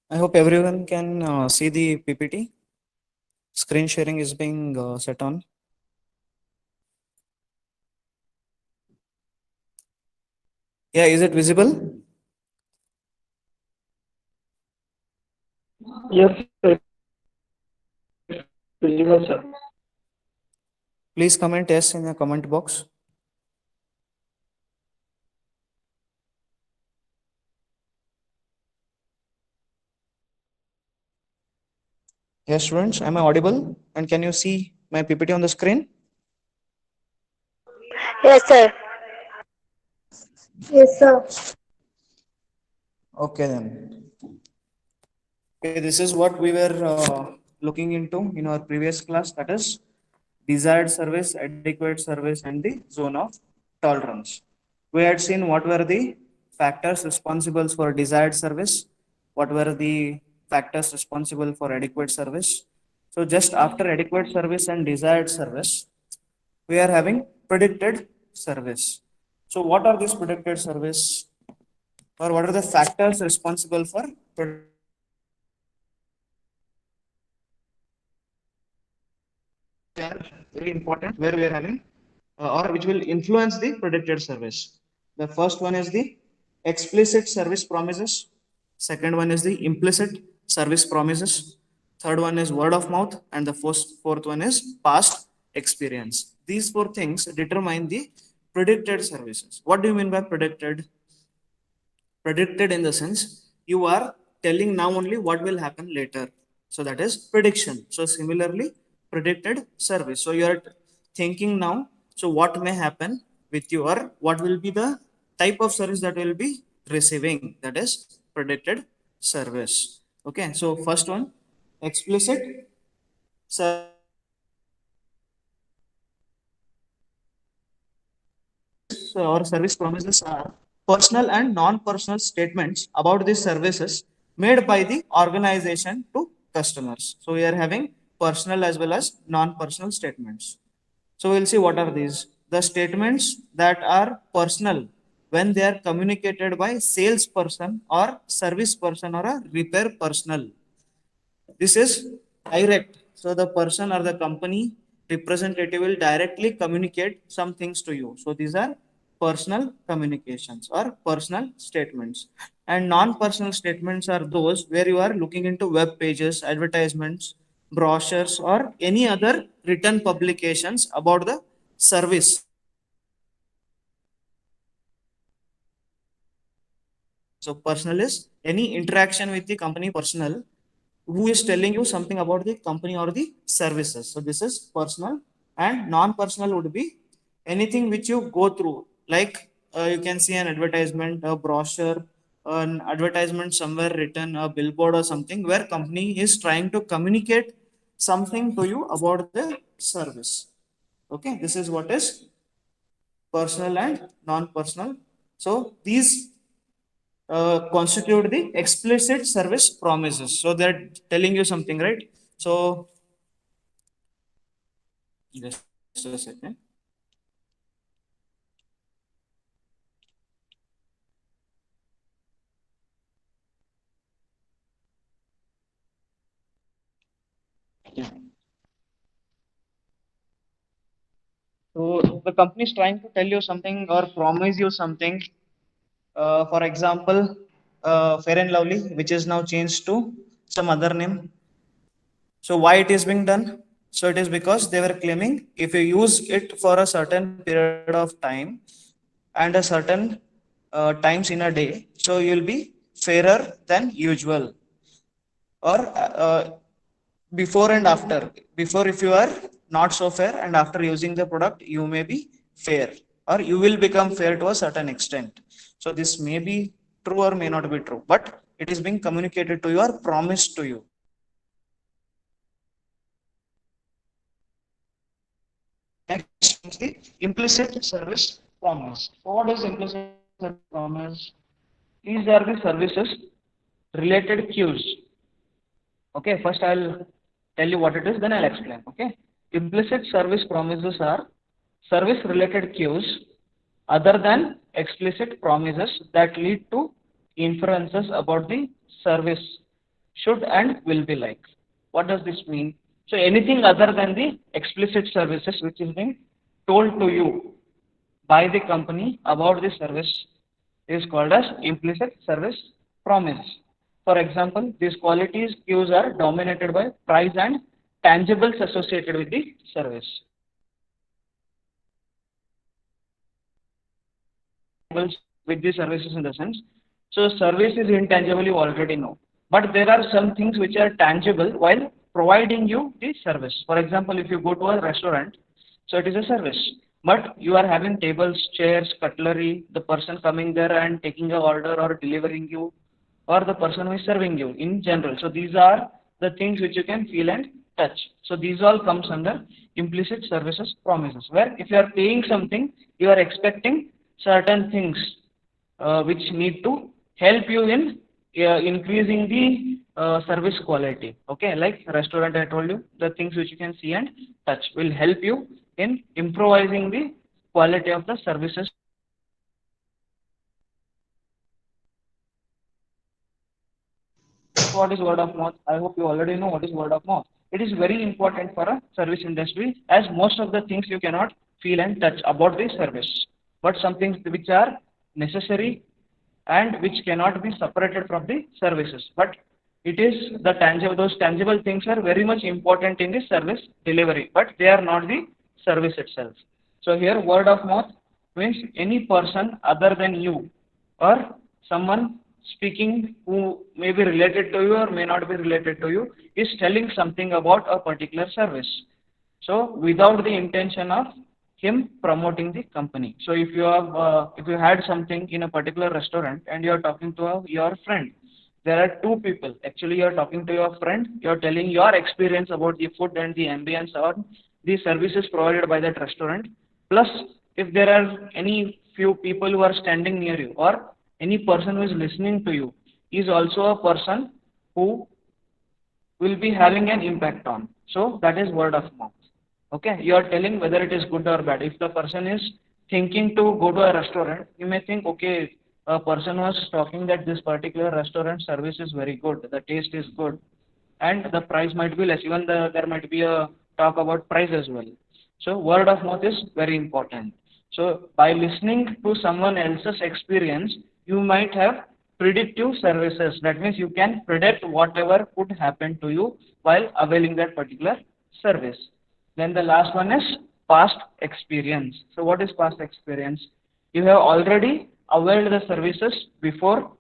I hope everyone can see the PPT. Screen sharing is being set on. Yeah, is it visible? Yes, sir, it's visible, sir. Please comment yes in the comment box. Yes, students, am I audible? And can you see my PPT on the screen? Yes, sir. Yes, sir. Okay, then. Okay, this is what we were looking into in our previous class, that is desired service, adequate service, and the zone of tolerance. We had seen what were the factors responsible for desired service, what were the factors responsible for adequate service. So, just after adequate service and desired service, we are having predicted service. So, what are these predicted service, or what are the factors responsible for predicted service? They are very important, where we are having or which will influence the predicted service. The first one is the explicit service promises. Second one is the implicit service promises. Third one is word of mouth, and the fourth one is past experience. These four things determine the predicted services. What do you mean by predicted? Predicted in the sense you are telling now only what will happen later, so that is prediction. So similarly, predicted service, so you are thinking now, so what may happen with you, or what will be the type of service that will be receiving, that is predicted service. Okay, so first one, explicit service promises. Or service promises are personal and non-personal statements about the services made by the organization to customers. So we are having personal as well as non-personal statements. So we'll see what are these. The statements that are personal when they are communicated by salesperson or service person or a repair personnel. This is direct. So the person or the company representative will directly communicate some things to you. So these are personal communications or personal statements. And non-personal statements are those where you are looking into web pages, advertisements, brochures, or any other written publications about the service. So personal is any interaction with the company personnel who is telling you something about the company or the services. So this is personal, and non-personal would be anything which you go through. Like you can see an advertisement, a brochure, an advertisement somewhere written, a billboard or something where company is trying to communicate something to you about the service. Okay, this is what is personal and non-personal. So these constitute the explicit service promises. So they're telling you something, right? So just a second. Yeah. So the company is trying to tell you something or promise you something. For example, Fair and Lovely, which is now changed to some other name. So why it is being done? So it is because they were claiming if you use it for a certain period of time and a certain times in a day, so you'll be fairer than usual. Or before and after. Before, if you are not so fair, and after using the product, you may be fair, or you will become fair to a certain extent. So this may be true or may not be true, but it is being communicated to you or promised to you. Next comes the implicit service promise. So what is implicit service promise? These are the services related cues. Okay, first I'll tell you what it is, then I'll explain. Okay, implicit service promises are service related cues other than explicit promises that lead to inferences about the service should and will be like. What does this mean? So anything other than the explicit services which is being told to you by the company about the service is called as implicit service promise. For example, these qualities cues are dominated by price and tangibles associated with the service. With the services in the sense. So service is intangible, you already know. But there are some things which are tangible while providing you the service. For example, if you go to a restaurant, so it is a service. But you are having tables, chairs, cutlery, the person coming there and taking a order or delivering you, or the person who is serving you in general. So these are the things which you can feel and touch. So these all comes under implicit services promises, where if you are paying something, you are expecting certain things which need to help you in increasing the service quality. Okay, like restaurant, I told you the things which you can see and touch will help you in improvising the quality of the services. What is word of mouth? I hope you already know what is word of mouth. It is very important for a service industry, as most of the things you cannot feel and touch about the service, but some things which are necessary and which cannot be separated from the services. But it is the tangible, those tangible things are very much important in the service delivery, but they are not the service itself. So here word of mouth means any person other than you or someone speaking who may be related to you or may not be related to you is telling something about a particular service. So without the intention of him promoting the company. So if you had something in a particular restaurant and you are talking to your friend, there are two people. Actually, you are talking to your friend. You are telling your experience about the food and the ambience or the services provided by that restaurant. Plus, if there are any few people who are standing near you or any person who is listening to you is also a person who will be having an impact on. So that is word of mouth. Okay, you are telling whether it is good or bad. If the person is thinking to go to a restaurant, you may think, okay, a person was talking that this particular restaurant service is very good, the taste is good, and the price might be less. Even there might be a talk about price as well. So word of mouth is very important. So by listening to someone else's experience, you might have predictive services. That means you can predict whatever could happen to you while availing that particular service. Then the last one is past experience. So what is past experience? You have already availed the services before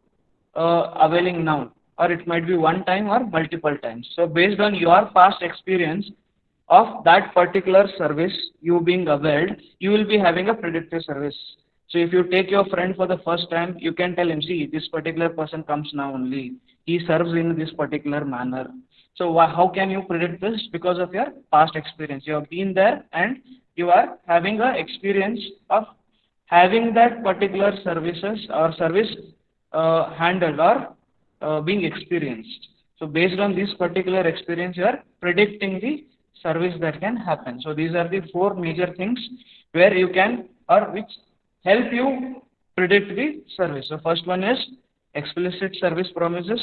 availing now, or it might be one time or multiple times. So based on your past experience of that particular service you being availed, you will be having a predictive service. So if you take your friend for the first time, you can tell him, see, this particular person comes now only. He serves in this particular manner. So how can you predict this? Because of your past experience. You have been there and you are having a experience of having that particular services or service handled or being experienced. So based on this particular experience, you are predicting the service that can happen. So these are the four major things where you can or which help you predict the service. So first one is explicit service promises.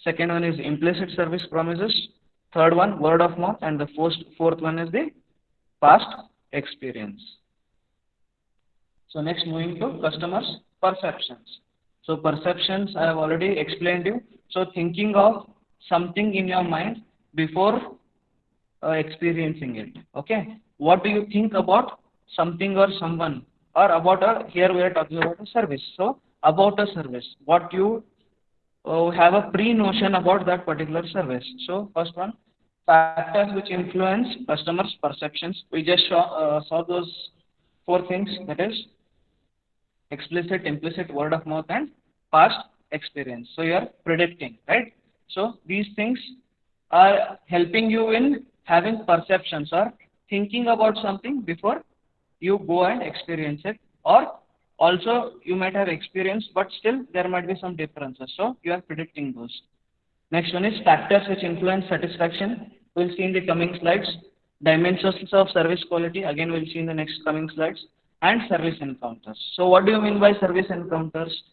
Second one is implicit service promises. Third one, word of mouth. And the fourth one is the past experience. So next, moving to customers' perceptions. So perceptions I have already explained you. So thinking of something in your mind before experiencing it. Okay. What do you think about something or someone, or about here we are talking about a service. So about a service, what you have a pre-notion about that particular service. So first one, factors which influence customers' perceptions. We just saw those four things, that is explicit, implicit, word of mouth, and past experience. So you are predicting, right? So these things are helping you in having perceptions or thinking about something before you go and experience it, or also you might have experience, but still there might be some differences. So you are predicting those. Next one is factors which influence satisfaction. We'll see in the coming slides. Dimensions of service quality. Again, we'll see in the next coming slides. And service encounters. So what do you mean by service encounters?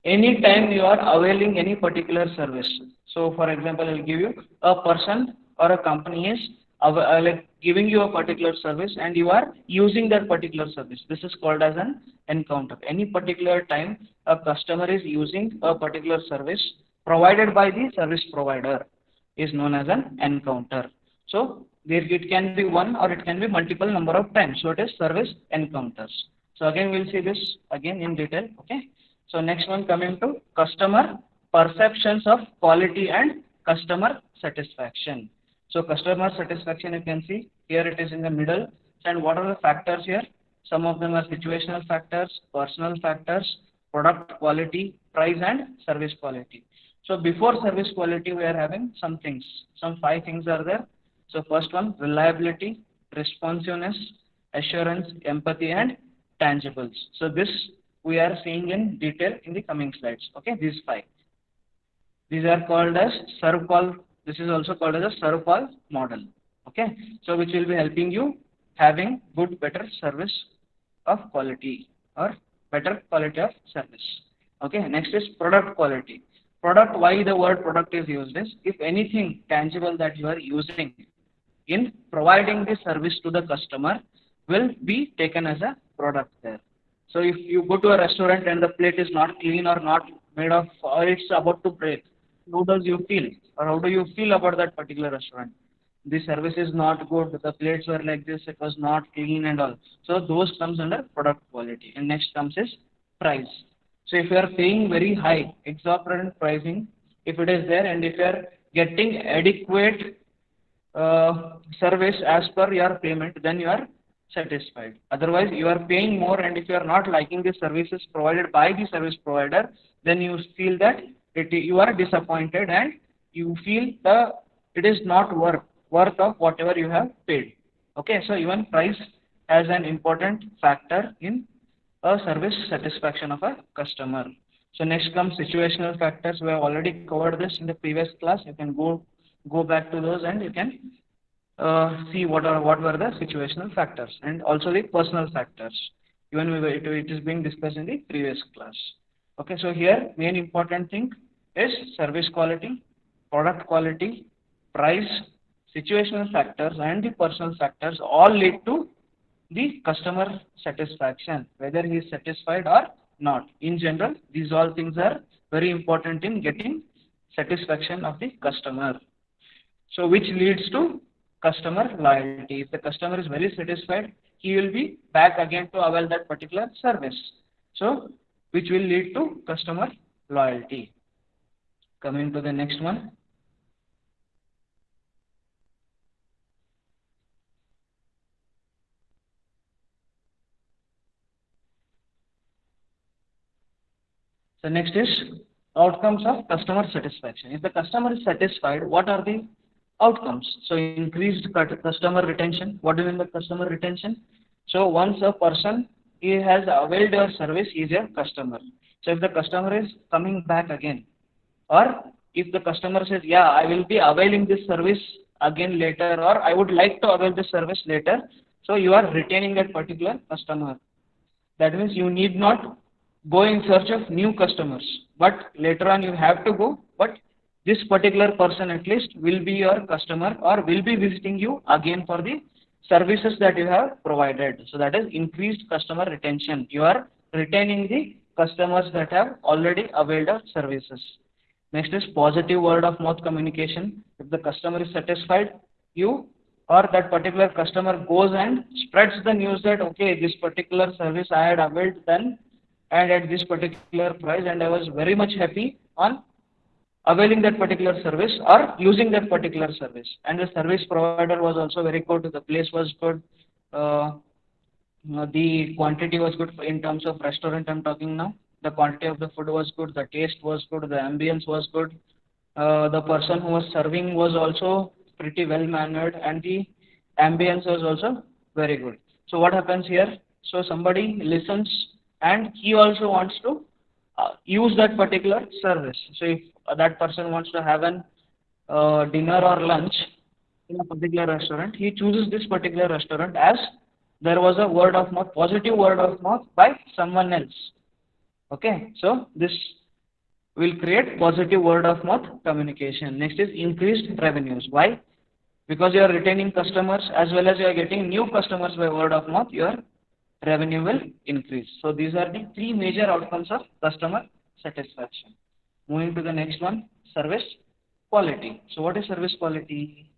Anytime you are availing any particular service. So, for example, I'll give you a person or a company is like giving you a particular service and you are using that particular service. This is called as an encounter. Any particular time a customer is using a particular service provided by the service provider is known as an encounter. So, there it can be one or it can be multiple number of times. So, it is service encounters. So, again, we'll see this again in detail. Okay. So, next one coming to customer perceptions of quality and customer satisfaction. So customer satisfaction, you can see here it is in the middle. And what are the factors here? Some of them are situational factors, personal factors, product quality, price and service quality. So before service quality, we are having some things. Some 5 things are there. So first one, reliability, responsiveness, assurance, empathy and tangibles. So this we are seeing in detail in the coming slides. Okay, these 5. These are called as serve call. This is also called as a serve call model. Okay, so which will be helping you having good, better service of quality or better quality of service. Okay, next is product quality. Product, why the word product is used is if anything tangible that you are using in providing the service to the customer will be taken as a product there. So if you go to a restaurant and the plate is not clean or not made of, or it's about to break, how does you feel or how do you feel about that particular restaurant? The service is not good, the plates were like this, it was not clean and all. So those comes under product quality. And next comes is price. So if you are paying very high, exorbitant pricing, if it is there and if you are getting adequate service as per your payment, then you are satisfied. Otherwise, you are paying more, and if you are not liking the services provided by the service provider, then you feel that you are disappointed and you feel it is not worth of whatever you have paid. Okay, so even price has an important factor in a service satisfaction of a customer. So next comes situational factors. We have already covered this in the previous class. You can go back to those and you can see what were the situational factors and also the personal factors. Even it is being discussed in the previous class. Okay, so here main important thing is service quality, product quality, price, situational factors and the personal factors all lead to the customer satisfaction, whether he is satisfied or not. In general, these all things are very important in getting satisfaction of the customer. So which leads to customer loyalty. If the customer is very satisfied, he will be back again to avail that particular service. So which will lead to customer loyalty. Coming to the next one. So next is outcomes of customer satisfaction. If the customer is satisfied, what are the outcomes? So increased customer retention. What do you mean by customer retention? So once a person he has availed your service, he is a customer. So if the customer is coming back again, or if the customer says, yeah, I will be availing this service again later, or I would like to avail this service later, so you are retaining that particular customer. That means you need not go in search of new customers, but later on you have to go, but this particular person at least will be your customer or will be visiting you again for the services that you have provided. So that is increased customer retention. You are retaining the customers that have already availed of services. Next is positive word of mouth communication. If the customer is satisfied, you or that particular customer goes and spreads the news that okay, this particular service I had availed then and at this particular price, and I was very much happy on availing that particular service or using that particular service. And the service provider was also very good, the place was good, the quantity was good in terms of restaurant I'm talking now. The quantity of the food was good, the taste was good, the ambience was good. The person who was serving was also pretty well mannered and the ambience was also very good. So what happens here? So somebody listens and he also wants to use that particular service. So if that person wants to have an dinner or lunch in a particular restaurant, he chooses this particular restaurant as there was a word of mouth, positive word of mouth by someone else. Okay, so this will create positive word of mouth communication. Next is increased revenues. Why? Because you are retaining customers as well as you are getting new customers by word of mouth, your revenue will increase. So these are the three major outcomes of customer satisfaction. Moving to the next one, service quality. So what is service quality?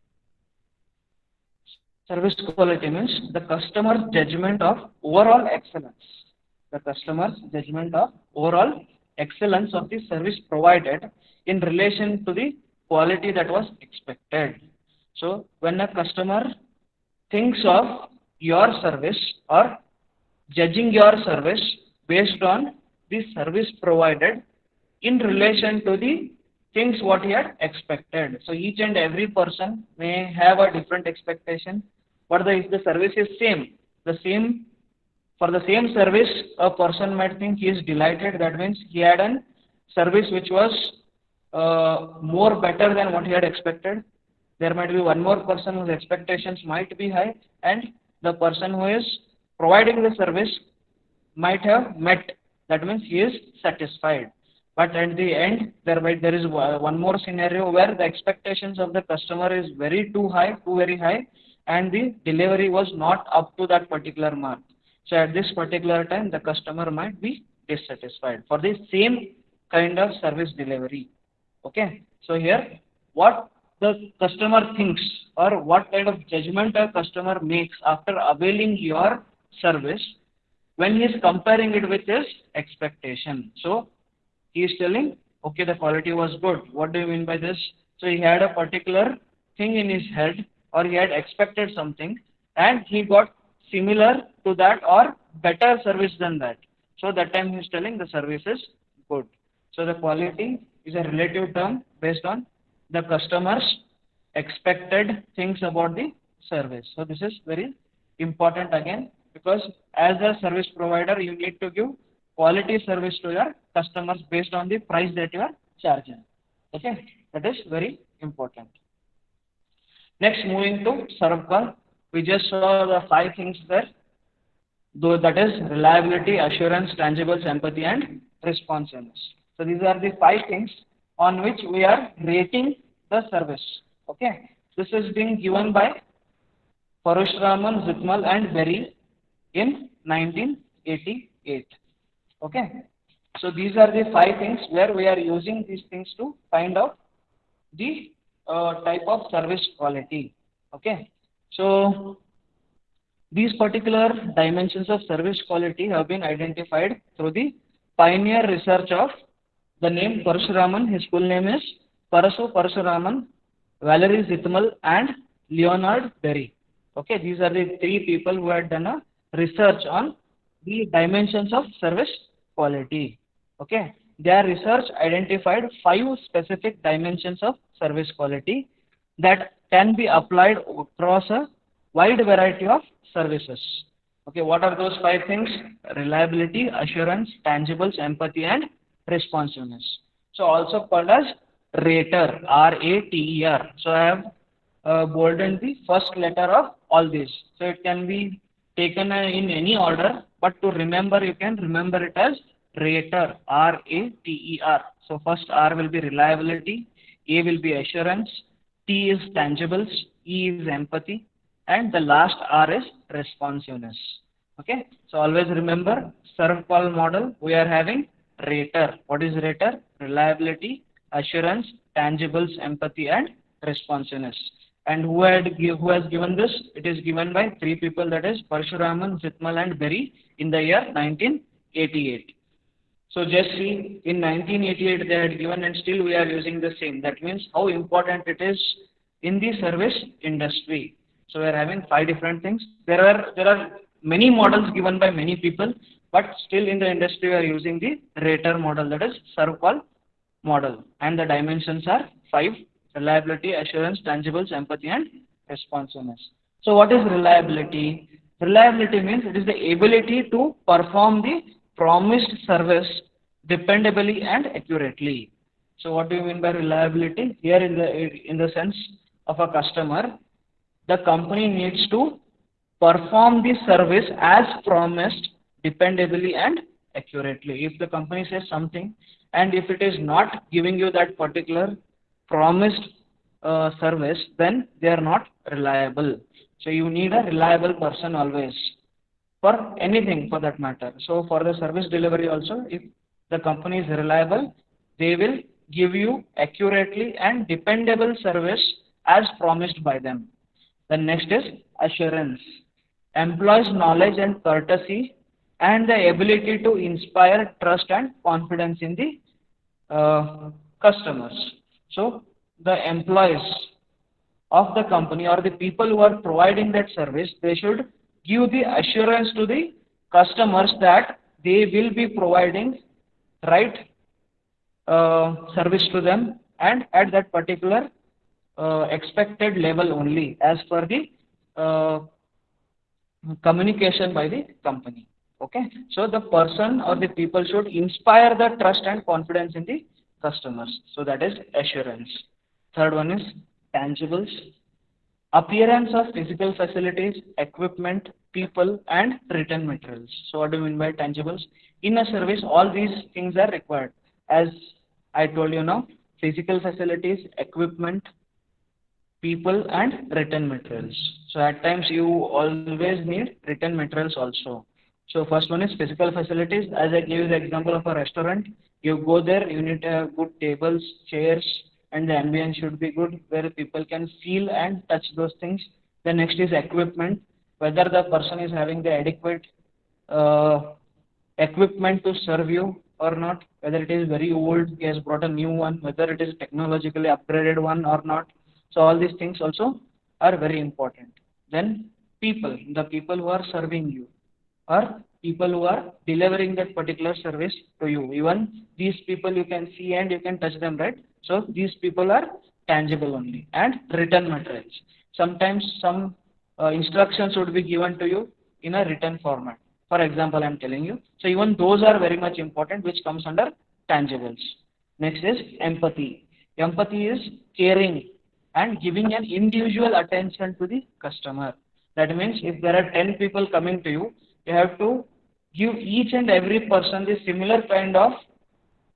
Service quality means the customer's judgment of overall excellence. The customer's judgment of overall excellence of the service provided in relation to the quality that was expected. So when a customer thinks of your service or judging your service based on the service provided in relation to the things what he had expected. So each and every person may have a different expectation, but if the service is the same for the same service, a person might think he is delighted. That means he had a service which was more better than what he had expected. There might be one more person whose expectations might be high, and the person who is providing the service might have met. That means he is satisfied. But at the end, there is one more scenario where the expectations of the customer is very high, and the delivery was not up to that particular mark. So at this particular time, the customer might be dissatisfied for the same kind of service delivery. Okay. So here, what the customer thinks or what kind of judgment a customer makes after availing your service when he is comparing it with his expectation. So he is telling, okay, the quality was good. What do you mean by this? So he had a particular thing in his head, or he had expected something, and he got similar to that or better service than that. So that time he is telling the service is good. So the quality is a relative term based on the customer's expected things about the service. So this is very important again, because as a service provider, you need to give quality service to your customers based on the price that you are charging. Okay, that is very important. Next, moving to serve call, we just saw the 5 things there. Though that is reliability, assurance, tangibles, empathy, and responsiveness. So these are the 5 things on which we are rating the service. Okay, this is being given by Parashuraman, Zitmal, and Berry in 1988. Okay, so these are the 5 things where we are using these things to find out the type of service quality. Okay, so these particular dimensions of service quality have been identified through the pioneer research of the name Parashuraman. His full name is Parashuraman, Valery Zitmal, and Leonard Berry. Okay, these are the 3 people who had done a research on the dimensions of service quality. Okay, their research identified 5 specific dimensions of service quality that can be applied across a wide variety of services. Okay, what are those 5 things? Reliability, assurance, tangibles, empathy, and responsiveness. So also called as rater, R-A-T-E-R. So I have boldened the first letter of all these. So it can be taken in any order, but to remember, you can remember it as rater, R-A-T-E-R. So first R will be reliability, A will be assurance, T is tangibles, E is empathy, and the last R is responsiveness. Okay, so always remember, serve call model, we are having rater. What is rater? Reliability, assurance, tangibles, empathy, and responsiveness. And who has given this? It is given by 3 people, that is Parashuraman, Zitmal, and Berry in the year 1988. So just see, in 1988 they had given, and still we are using the same. That means how important it is in the service industry. So we are having 5 different things. There are many models given by many people, but still in the industry we are using the rater model, that is serve call model, and the dimensions are 5: reliability, assurance, tangibles, empathy, and responsiveness. So what is reliability? Reliability means it is the ability to perform the promised service dependably and accurately. So what do you mean by reliability? Here in the sense of a customer, the company needs to perform the service as promised dependably and accurately. If the company says something and if it is not giving you that particular promised service, then they are not reliable. So you need a reliable person always for anything for that matter. So for the service delivery also, if the company is reliable, they will give you accurately and dependable service as promised by them. The next is assurance. Employs knowledge and courtesy and the ability to inspire trust and confidence in the customers. So the employees of the company or the people who are providing that service, they should give the assurance to the customers that they will be providing right service to them and at that particular expected level only as per the uh, communication by the company. Okay, so the person or the people should inspire the trust and confidence in the customers. So that is assurance. Third one is tangibles. Appearance of physical facilities, equipment, people, and written materials. So what do you mean by tangibles? In a service, all these things are required. As I told you now, physical facilities, equipment, people, and written materials. So at times you always need written materials also. So first one is physical facilities. As I gave you the example of a restaurant, you go there, you need good tables, chairs, and the ambience should be good where people can feel and touch those things. The next is equipment, whether the person is having the adequate uh, equipment to serve you or not, whether it is very old, he has brought a new one, whether it is technologically upgraded one or not. So all these things also are very important. Then people, the people who are serving you, or people who are delivering that particular service to you. Even these people you can see and you can touch them, right? So these people are tangible only. And written materials. Sometimes some instructions would be given to you in a written format. For example, I am telling you. So even those are very much important, which comes under tangibles. Next is empathy. Empathy is caring and giving an individual attention to the customer. That means if there are 10 people coming to you, you have to give each and every person the similar kind of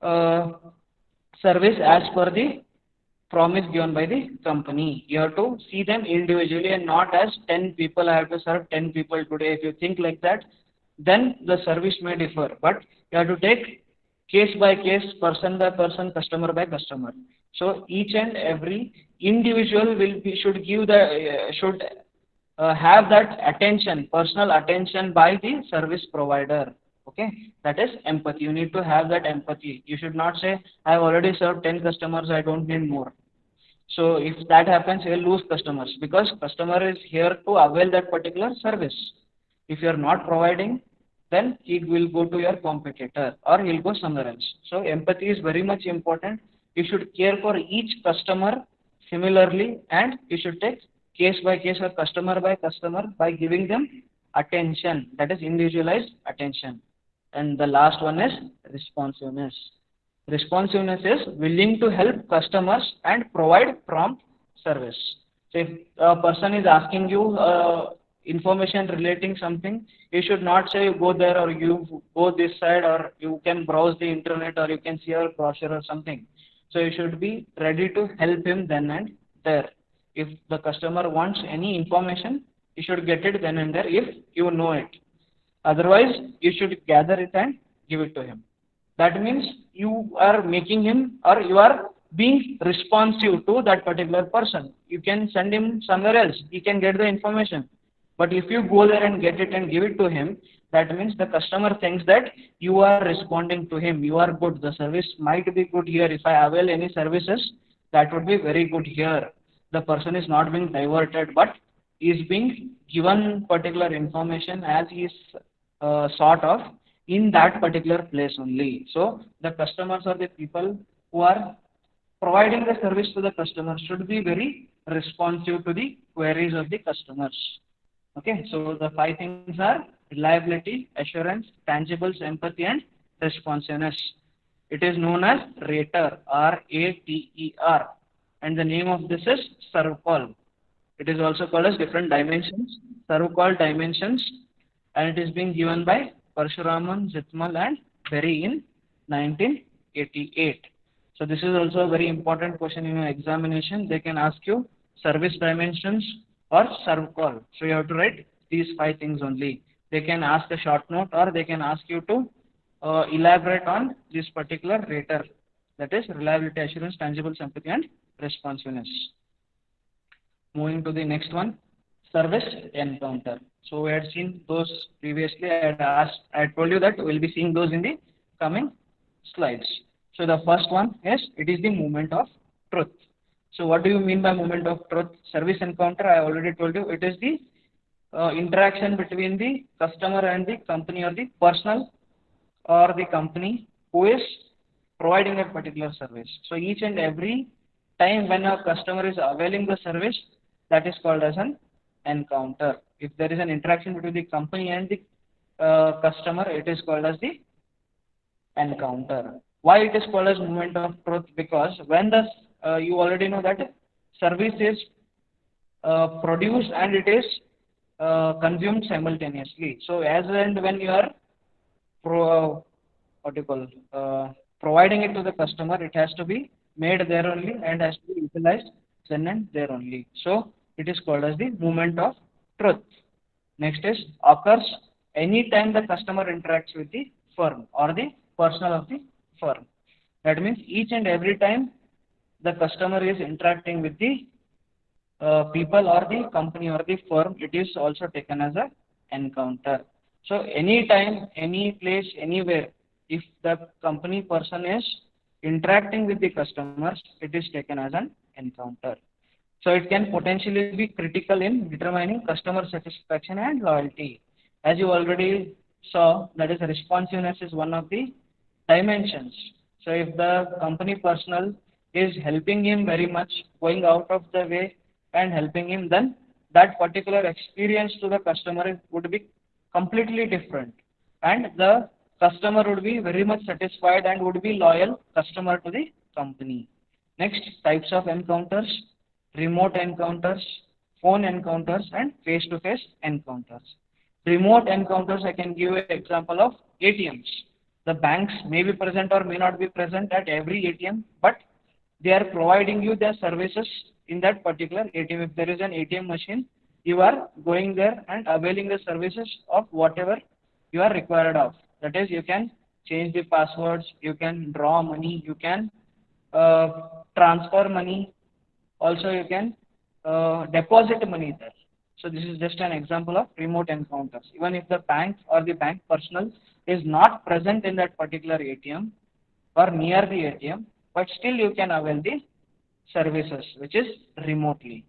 uh, service as per the promise given by the company. You have to see them individually and not as 10 people. I have to serve 10 people today. If you think like that, then the service may differ. But you have to take case by case, person by person, customer by customer. So each and every individual will be should give the should have that attention, personal attention by the service provider. Okay, that is empathy. You need to have that empathy. You should not say, I have already served 10 customers, I don't need more. So if that happens, you will lose customers because customer is here to avail that particular service. If you are not providing, then he will go to your competitor or he'll go somewhere else. So empathy is very much important. You should care for each customer similarly and you should take case by case or customer by giving them attention, that is individualized attention. And the last one is responsiveness. Responsiveness is willing to help customers and provide prompt service. So if a person is asking you information relating something, you should not say you go there or you go this side or you can browse the internet or you can see our brochure or something. So you should be ready to help him then and there. If the customer wants any information, you should get it then and there if you know it. Otherwise, you should gather it and give it to him. That means you are making him or you are being responsive to that particular person. You can send him somewhere else. He can get the information. But if you go there and get it and give it to him, that means the customer thinks that you are responding to him. You are good. The service might be good here. If I avail any services, that would be very good here. The person is not being diverted, but is being given particular information as he is sort of in that particular place only. So the customers or the people who are providing the service to the customer should be very responsive to the queries of the customers. Okay, so the five things are reliability, assurance, tangibles, empathy, and responsiveness. It is known as RATER, RATER, and the name of this is serve call. It is also called as different dimensions, serve call dimensions, and it is being given by Parshuraman, Zitmal, and Berry in 1988. So this is also a very important question in your examination. They can ask you service dimensions or serve call. So you have to write these 5 things only. They can ask a short note or they can ask you to elaborate on this particular rater, that is reliability assurance, tangible sympathy and responsiveness. Moving to the next one, service encounter. So we had seen those previously. I told you that we'll be seeing those in the coming slides. So the first one is it is the moment of truth. So what do you mean by moment of truth? Service encounter, I already told you, it is the interaction between the customer and the company or the personal or the company who is providing that particular service. So each and every time when a customer is availing the service, that is called as an encounter. If there is an interaction between the company and the customer, it is called as the encounter. Why it is called as moment of truth? Because when the you already know that service is produced and it is consumed simultaneously. So as and when you are what you call providing it to the customer, it has to be made there only and has to be utilized then and there only. So it is called as the moment of truth. Next is occurs anytime the customer interacts with the firm or the personnel of the firm. That means each and every time the customer is interacting with the people or the company or the firm, it is also taken as a encounter. So anytime, any place, anywhere, if the company person is interacting with the customers, it is taken as an encounter. So it can potentially be critical in determining customer satisfaction and loyalty. As you already saw, that is responsiveness is one of the dimensions. So if the company personnel is helping him very much, going out of the way and helping him, then that particular experience to the customer would be completely different. And the customer would be very much satisfied and would be loyal customer to the company. Next, types of encounters, remote encounters, phone encounters, and face-to-face encounters. Remote encounters, I can give an example of ATMs. The banks may be present or may not be present at every ATM, but they are providing you their services in that particular ATM. If there is an ATM machine, you are going there and availing the services of whatever you are required of. That is, you can change the passwords, you can draw money, you can transfer money, also you can deposit money there. So this is just an example of remote encounters. Even if the bank or the bank personnel is not present in that particular ATM or near the ATM, but still you can avail the services, which is remotely.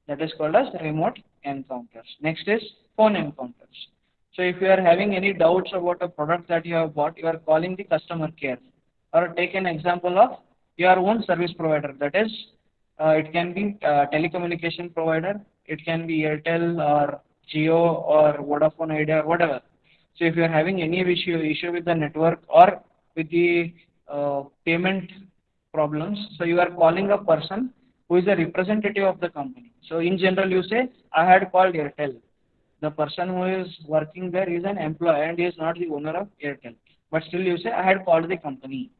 That is called as remote encounters. Next is phone encounters. So if you are having any doubts about a product that you have bought, you are calling the customer care. Or take an example of your own service provider. That is, it can be telecommunication provider, it can be Airtel or Jio or Vodafone Idea or whatever. So if you are having any issue with the network or with the payment problems, so you are calling a person who is a representative of the company. So in general, you say, I had called Airtel. The person who is working there is an employee and he is not the owner of Airtel. But still you say, I had called the company.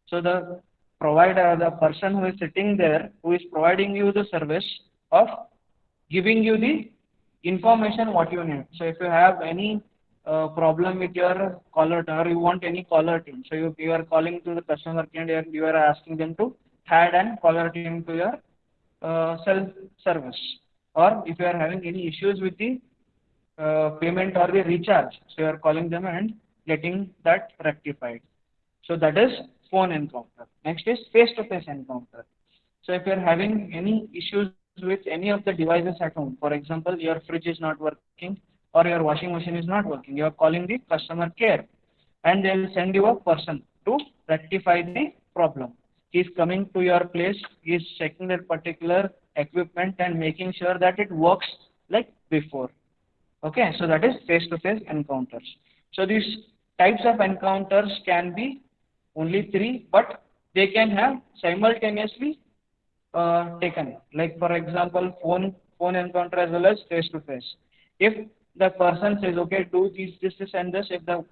So the provider, the person who is sitting there, who is providing you the service of giving you the information what you need. So if you have any problem with your caller tune or you want any caller tune, so you are calling to the customer care and you are asking them to add an caller tune to your cell service. Or if you are having any issues with the payment or the recharge, so you are calling them and getting that rectified. So that is phone encounter. Next is face-to-face encounter. So if you are having any issues with any of the devices at home, for example, your fridge is not working or your washing machine is not working, you are calling the customer care and they will send you a person to rectify the problem. He is coming to your place, he is checking that particular equipment and making sure that it works like before. Okay, so that is face-to-face encounters. So these types of encounters can be only 3, but they can have simultaneously taken. Like for example, phone encounter as well as face-to-face. If the person says, okay, do this, and this. If the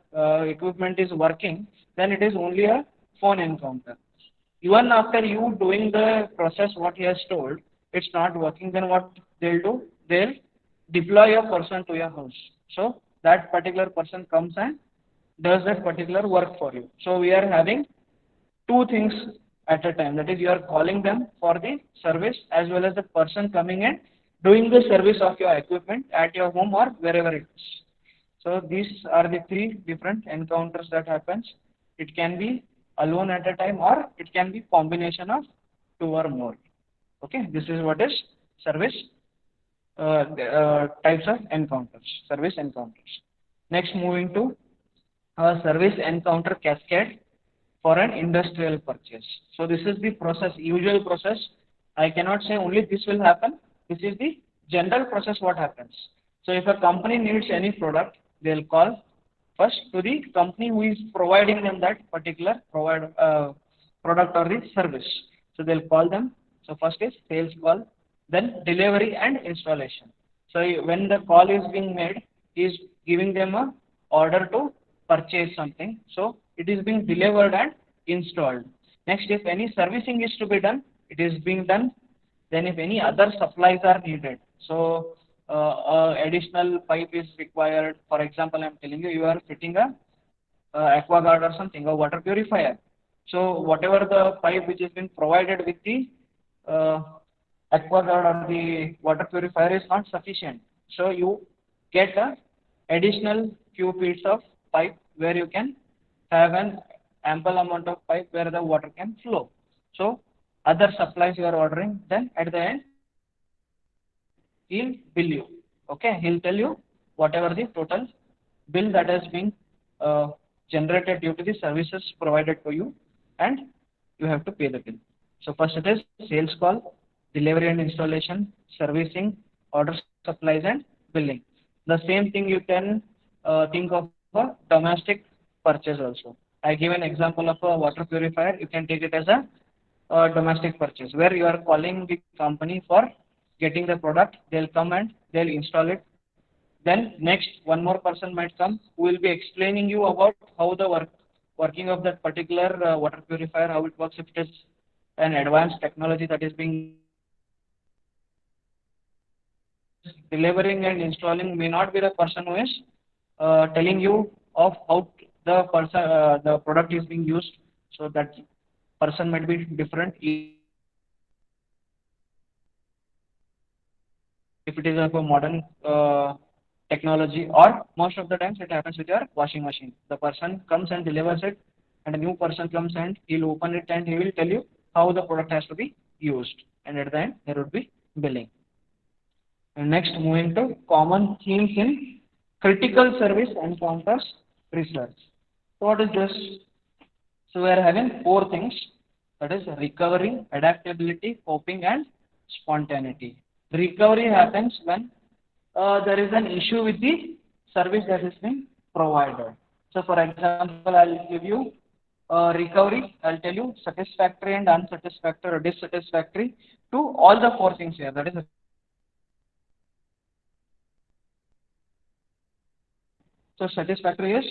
equipment is working, then it is only a phone encounter. Even after you doing the process, what he has told, it's not working, then what they'll do? They'll deploy a person to your house. So that particular person comes and does that particular work for you. So we are having two things at a time. That is, you are calling them for the service as well as the person coming and doing the service of your equipment at your home or wherever it is. So these are the three different encounters that happens. It can be alone at a time or it can be combination of two or more. Okay, this is what is service types of encounters, service encounters. Next, moving to service encounter cascade for an industrial purchase. So this is the process, usual process. I cannot say only this will happen. This is the general process what happens. So if a company needs any product, they'll call first to the company who is providing them that particular product or the service. So they'll call them. So first is sales call, then delivery and installation. So when the call is being made, he is giving them a order to purchase something. So it is being delivered and installed. Next, if any servicing is to be done, it is being done. Then if any other supplies are needed, so additional pipe is required. For example, I'm telling you, you are fitting a aquaguard or something, a water purifier. So whatever the pipe which has been provided with the uh, aquaguard or the water purifier is not sufficient. So you get a additional few feet of pipe where you can have an ample amount of pipe where the water can flow. So other supplies you are ordering, then at the end he'll bill you. Okay, he'll tell you whatever the total bill that has been uh, generated due to the services provided to you, and you have to pay the bill. So first it is sales call, delivery and installation, servicing, order supplies and billing. The same thing you can think of a domestic purchase also. I give an example of a water purifier. You can take it as a domestic purchase where you are calling the company for getting the product. They'll come and they'll install it. Then next, one more person might come who will be explaining you about how the working of that particular water purifier, how it works, if it is an advanced technology that is being used. The person who is delivering and installing may not be the person who is telling you of how the product is being used. So that person might be different. If it is of a modern technology, or most of the times it happens with your washing machine. The person comes and delivers it, and a new person comes and he'll open it and he will tell you how the product has to be used. And at the end, there would be billing. And next, moving to common themes in critical service encounters research. So what is this? So we are having four things, that is recovery, adaptability, coping and spontaneity. Recovery happens when there is an issue with the service that is being provided. So for example, I'll give you recovery, I'll tell you satisfactory and unsatisfactory or dissatisfactory to all the four things here. That is so satisfactory is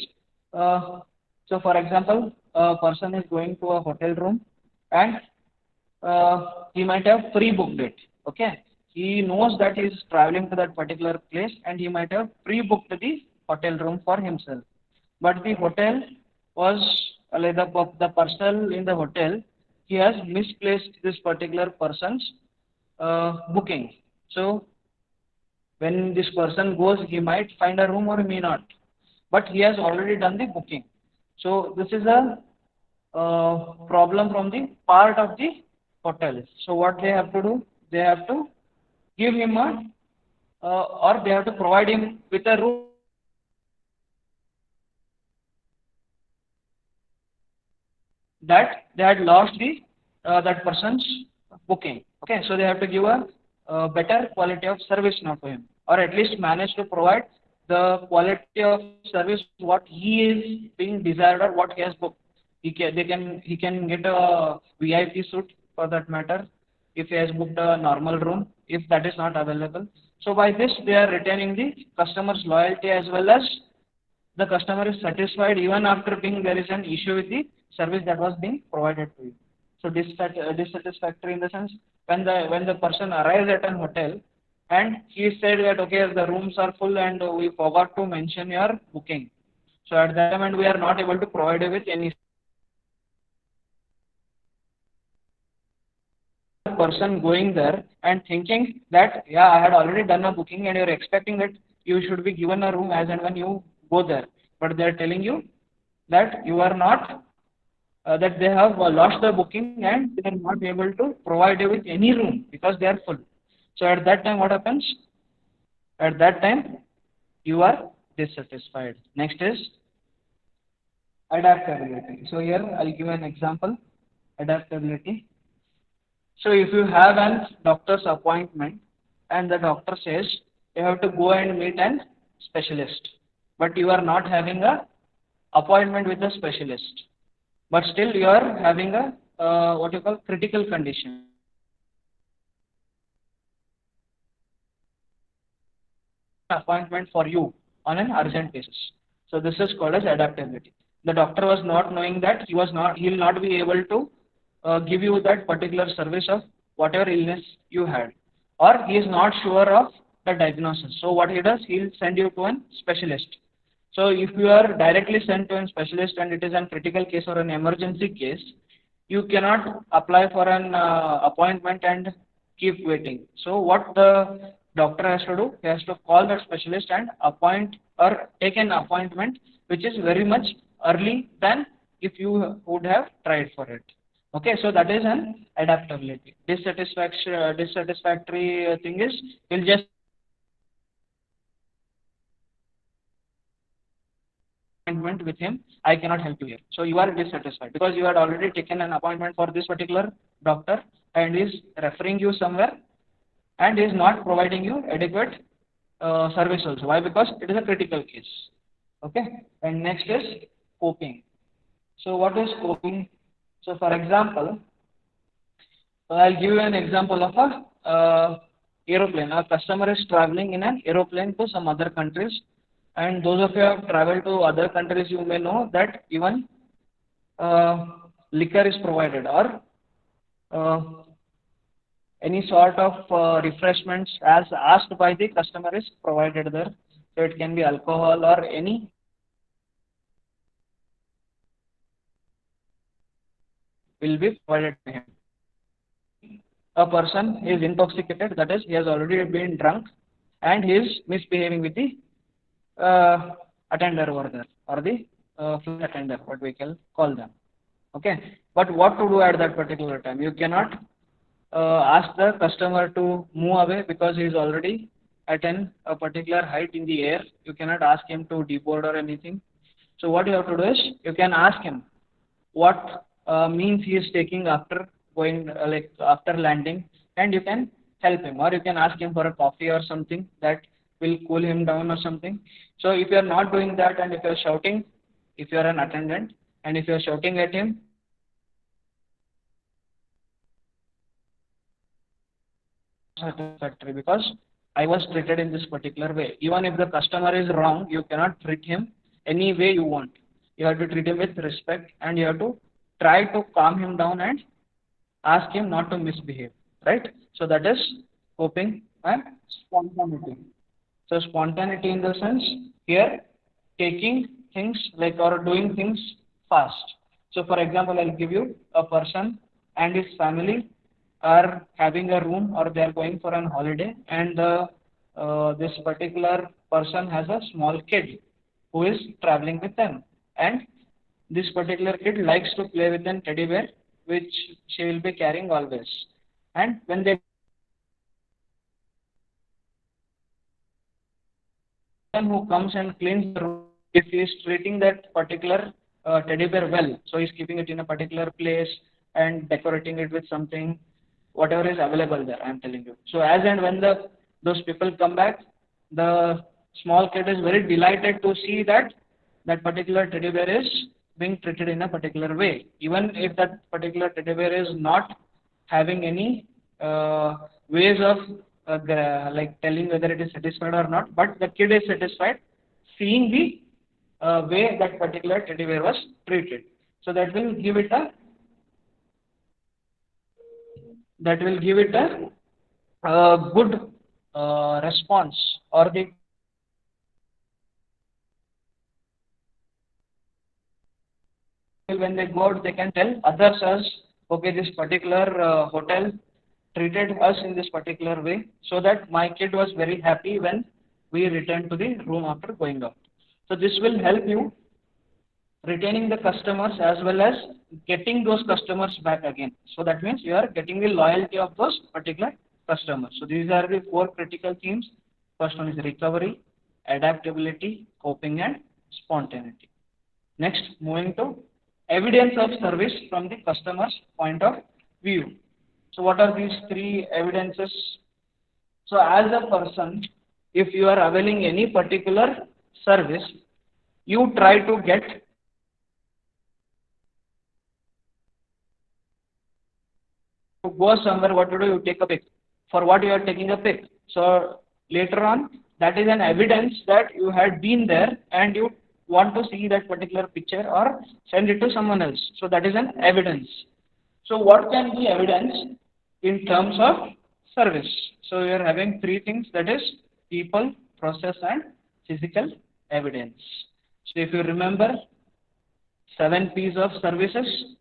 so for example, a person is going to a hotel room and he might have pre-booked it. Okay, he knows that he is traveling to that particular place and he might have pre-booked the hotel room for himself. But the hotel was like the person in the hotel, he has misplaced this particular person's booking. So when this person goes, he might find a room or may not, but he has already done the booking. So this is a problem from the part of the hotel. So what they have to do? They have to give him a or they have to provide him with a room that they had lost the that person's booking. Okay, so they have to give a better quality of service now to him, or at least manage to provide the quality of service what he is being desired or what he has booked. He can get a VIP suite for that matter if he has booked a normal room if that is not available. So by this, they are retaining the customer's loyalty as well as the customer is satisfied even after being there is an issue with the service that was being provided to you. So dissatisfactory in the sense when the person arrives at an hotel and he said that okay the rooms are full and we forgot to mention your booking. So at that time and we are not able to provide you with any person going there and thinking that yeah I had already done a booking and you're expecting that you should be given a room as and when you go there, but they're telling you that you are not that they have lost the booking and they are not able to provide you with any room because they are full. So at that time what happens? At that time you are dissatisfied. Next is adaptability. So here I'll give an example. Adaptability. So if you have an doctor's appointment and the doctor says you have to go and meet an specialist, but you are not having a appointment with the specialist, but still you are having a what you call critical condition. Appointment for you on an urgent basis. So this is called as adaptability. The doctor was not knowing that he will not be able to give you that particular service of whatever illness you had, or he is not sure of the diagnosis. So what he does, he will send you to a specialist. So if you are directly sent to a specialist and it is a critical case or an emergency case, you cannot apply for an appointment and keep waiting. So what the doctor has to do, he has to call that specialist and appoint or take an appointment which is very much early than if you would have tried for it. Okay, so that is an adaptability. Dissatisfactory thing is you'll just appointment with him, I cannot help you here. So you are dissatisfied because you had already taken an appointment for this particular doctor and is referring you somewhere and is not providing you adequate service also. Why? Because it is a critical case. Okay. And next is coping. So what is coping? So for example, I'll give you an example of a aeroplane. A customer is traveling in an aeroplane to some other countries, and those of you who have traveled to other countries, you may know that even liquor is provided or any sort of refreshments as asked by the customer is provided there. So it can be alcohol or any will be provided to him. A person is intoxicated, that is, he has already been drunk and he is misbehaving with the attender over there or the flight attendant, what we can call them. Okay, but what to do at that particular time? You cannot ask the customer to move away because he is already at a particular height in the air. You cannot ask him to deboard or anything. So what you have to do is you can ask him what means he is taking after going like after landing, and you can help him, or you can ask him for a coffee or something that will cool him down or something. So if you are not doing that and if you are shouting, if you are an attendant and if you are shouting at him, satisfactory because I was treated in this particular way. Even if the customer is wrong, you cannot treat him any way you want. You have to treat him with respect and you have to try to calm him down and ask him not to misbehave, right? So that is coping and spontaneity. So spontaneity in the sense here taking things like or doing things fast. So for example, I'll give you a person and his family are having a room or they are going for an holiday and this particular person has a small kid who is traveling with them, and this particular kid likes to play with an teddy bear which she will be carrying always, and when they who comes and cleans the room, if he is treating that particular teddy bear well, so he's keeping it in a particular place and decorating it with something, whatever is available there, I'm telling you. So as and when those people come back, the small kid is very delighted to see that that particular teddy bear is being treated in a particular way, even if that particular teddy bear is not having any ways of like telling whether it is satisfied or not, but the kid is satisfied seeing the way that particular teddy bear was treated. So that will give it a good response, or the when they go out, they can tell others as, okay, this particular hotel treated us in this particular way, so that my kid was very happy when we returned to the room after going out. So this will help you retaining the customers as well as getting those customers back again. So that means you are getting the loyalty of those particular customers. So these are the four critical themes. First one is recovery, adaptability, coping, and spontaneity. Next, moving to evidence of service from the customer's point of view. So what are these three evidences? So as a person, if you are availing any particular service, you try to get to go somewhere, what to do? You take a pic. For what you are taking a pic? So later on, that is an evidence that you had been there and you want to see that particular picture or send it to someone else. So that is an evidence. So what can be evidence in terms of service? So we are having three things, that is people, process, and physical evidence. So if you remember 7 P's of services,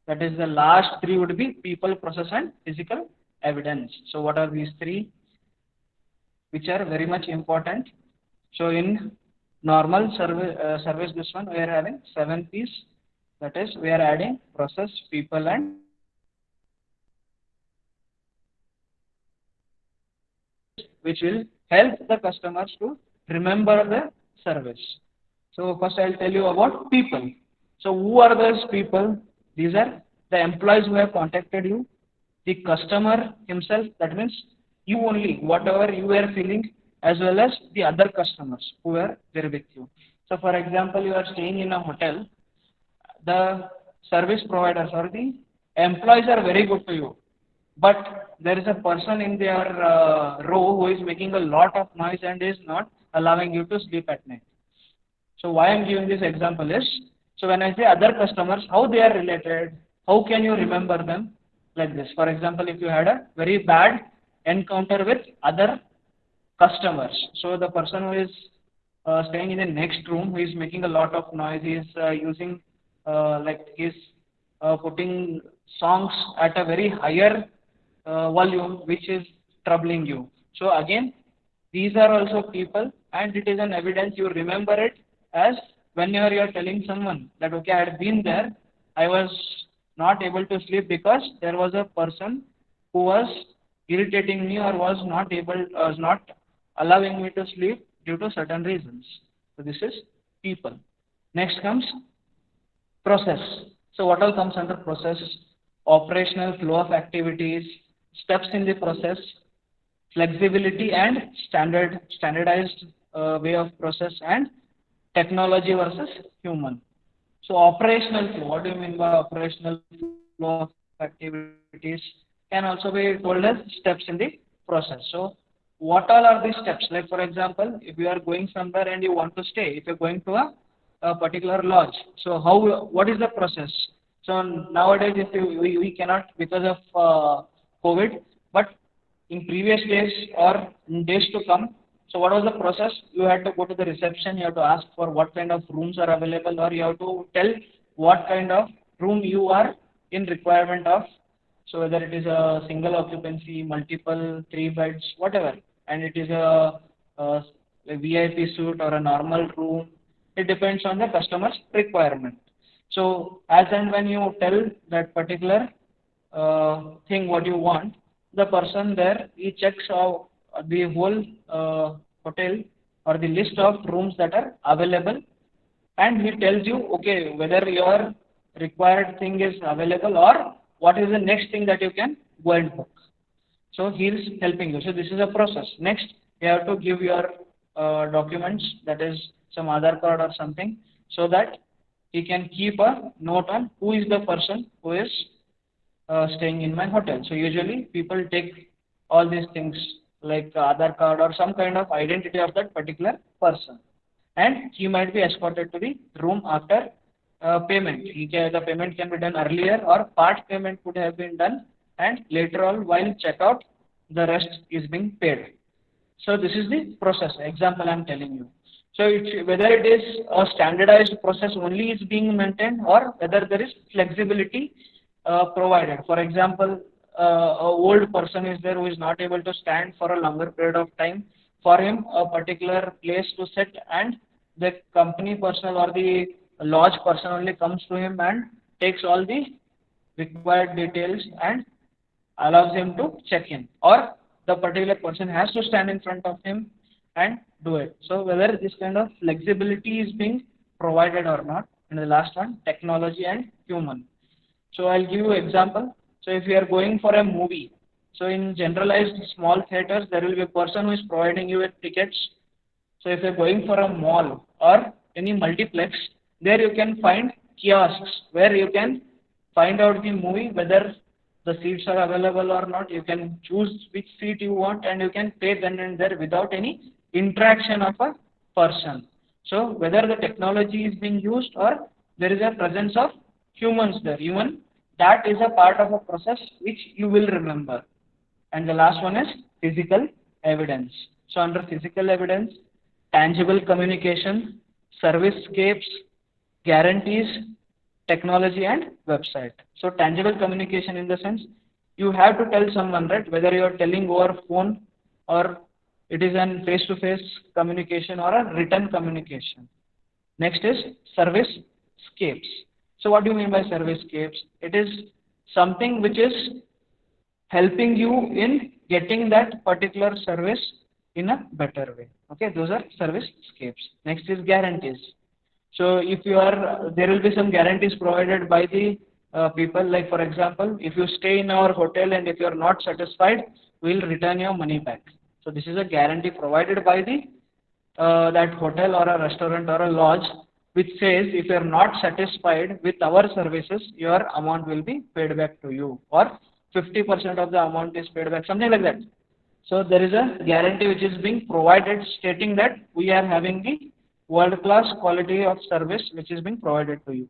that is the last three would be people, process, and physical evidence. So what are these three which are very much important? So in normal service, this one we are having 7 P's. That is, we are adding process, people, and which will help the customers to remember the service. So first I'll tell you about people. So who are those people? These are the employees who have contacted you, the customer himself, that means you only, whatever you were feeling, as well as the other customers who were there with you. So for example, you are staying in a hotel, the service providers or the employees are very good to you, but there is a person in their row who is making a lot of noise and is not allowing you to sleep at night. So why I'm giving this example is, so when I say other customers, how they are related, how can you remember them? Like this. For example, if you had a very bad encounter with other customers, so the person who is staying in the next room, who is making a lot of noise, is using like is putting songs at a very higher volume, which is troubling you. So again, these are also people, and it is an evidence. You remember it as whenever you are telling someone that, okay, I had been there, I was not able to sleep because there was a person who was irritating me or was not allowing me to sleep due to certain reasons. So this is people. Next comes process. So what all comes under process? Operational flow of activities, steps in the process, flexibility and standardized way of process, and technology versus human. So operational flow, what do you mean by operational flow of activities? Can also be told as steps in the process. So what all are these steps? Like for example, if you are going somewhere and you want to stay, if you're going to a particular lodge, so what is the process? So nowadays, if we cannot because of COVID, but in previous days or in days to come, so what was the process? You had to go to the reception, you have to ask for what kind of rooms are available, or you have to tell what kind of room you are in requirement of. So whether it is a single occupancy, multiple, 3 beds, whatever, and it is a VIP suite or a normal room, it depends on the customer's requirement. So as and when you tell that particular thing what you want, the person there, he checks out the whole hotel or the list of rooms that are available, and he tells you, okay, whether your required thing is available or what is the next thing that you can go and book. So he is helping you. So this is a process. Next, you have to give your documents, that is some Aadhaar card or something, so that he can keep a note on who is the person who is staying in my hotel. So usually people take all these things like Aadhaar card or some kind of identity of that particular person. And he might be escorted to the room after payment. The payment can be done earlier or part payment could have been done and later on while checkout the rest is being paid. So this is the process example I am telling you. So whether it is a standardized process only is being maintained or whether there is flexibility provided. For example, a old person is there who is not able to stand for a longer period of time. For him, a particular place to sit and the company personnel or the lodge person only comes to him and takes all the required details and allows him to check in, or the particular person has to stand in front of him and do it. So whether this kind of flexibility is being provided or not. And the last one, technology and human. So I'll give you example. So if you are going for a movie, so in generalized small theaters, there will be a person who is providing you with tickets. So if you're going for a mall or any multiplex, there you can find kiosks where you can find out the movie whether the seats are available or not. You can choose which seat you want and you can pay then and there without any interaction of a person. So whether the technology is being used or there is a presence of humans there, even that is a part of a process which you will remember. And the last one is physical evidence. So under physical evidence, tangible communication, servicescapes, guarantees, technology and website. So tangible communication in the sense you have to tell someone, right, whether you are telling over phone or it is an face-to-face communication or a written communication. Next is servicescapes. So what do you mean by servicescapes? It is something which is helping you in getting that particular service in a better way. Okay, those are servicescapes. Next is guarantees. So if you are, there will be some guarantees provided by the people. Like for example, if you stay in our hotel and if you are not satisfied, we will return your money back. So this is a guarantee provided by the that hotel or a restaurant or a lodge, which says if you are not satisfied with our services, your amount will be paid back to you, or 50% of the amount is paid back, something like that. So there is a guarantee which is being provided stating that we are having the world-class quality of service which is being provided to you.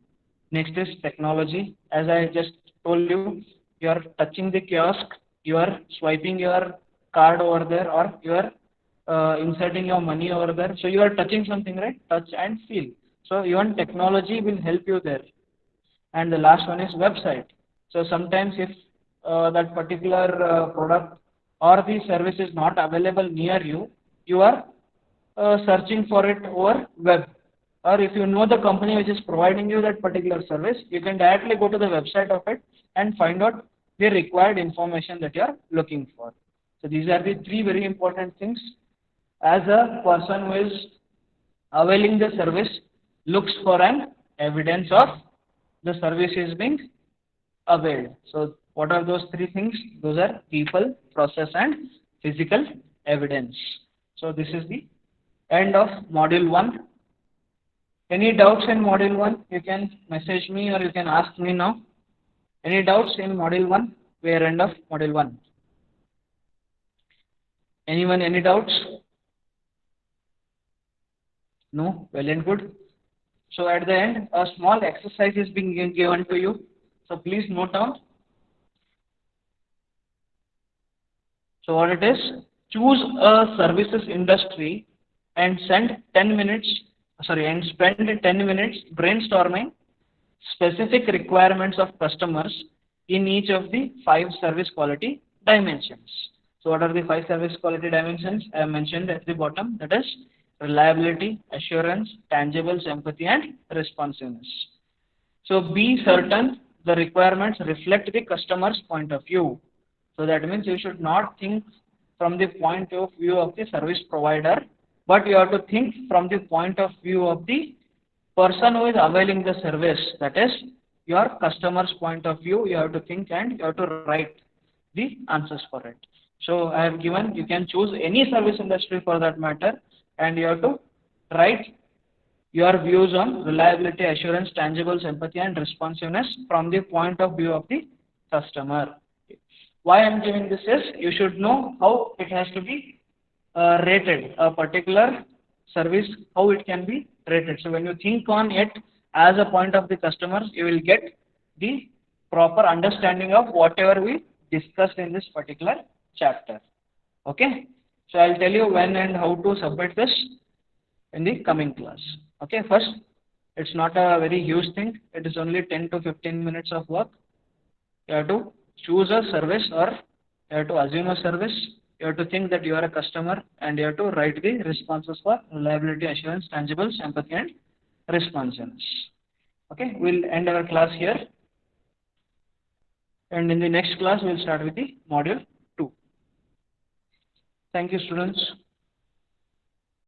Next is technology. As I just told you, you are touching the kiosk, you are swiping your card over there, or you are inserting your money over there. So you are touching something, right? Touch and feel. So even technology will help you there. And the last one is website. So sometimes if that particular product or the service is not available near you, you are searching for it over web. Or if you know the company which is providing you that particular service, you can directly go to the website of it and find out the required information that you are looking for. So these are the three very important things as a person who is availing the service looks for an evidence of the service is being availed. So what are those three things? Those are people, process and physical evidence. So this is the end of module 1. Any doubts in module 1? You can message me or you can ask me now. Any doubts in module 1? We are end of module 1. Anyone, any doubts? No? Well and good. So at the end, a small exercise is being given to you. So please note down. So what it is, choose a services industry and spend 10 minutes brainstorming specific requirements of customers in each of the 5 service quality dimensions. So what are the 5 service quality dimensions? I have mentioned at the bottom, that is reliability, assurance, tangibles, empathy and responsiveness. So be certain the requirements reflect the customer's point of view. So that means you should not think from the point of view of the service provider, but you have to think from the point of view of the person who is availing the service. That is your customer's point of view. You have to think and you have to write the answers for it. So I have given, you can choose any service industry for that matter, and you have to write your views on reliability, assurance, tangibles, empathy and responsiveness from the point of view of the customer. Why I'm giving this is you should know how it has to be rated, a particular service, how it can be rated. So when you think on it as a point of the customer, you will get the proper understanding of whatever we discussed in this particular chapter. Okay. So I'll tell you when and how to submit this in the coming class. Okay. First, it's not a very huge thing. It is only 10 to 15 minutes of work. You have to choose a service or you have to assume a service. You have to think that you are a customer and you have to write the responses for reliability, assurance, tangibles, empathy, and responsiveness. Okay, we'll end our class here. And in the next class, we'll start with the module 2. Thank you, students.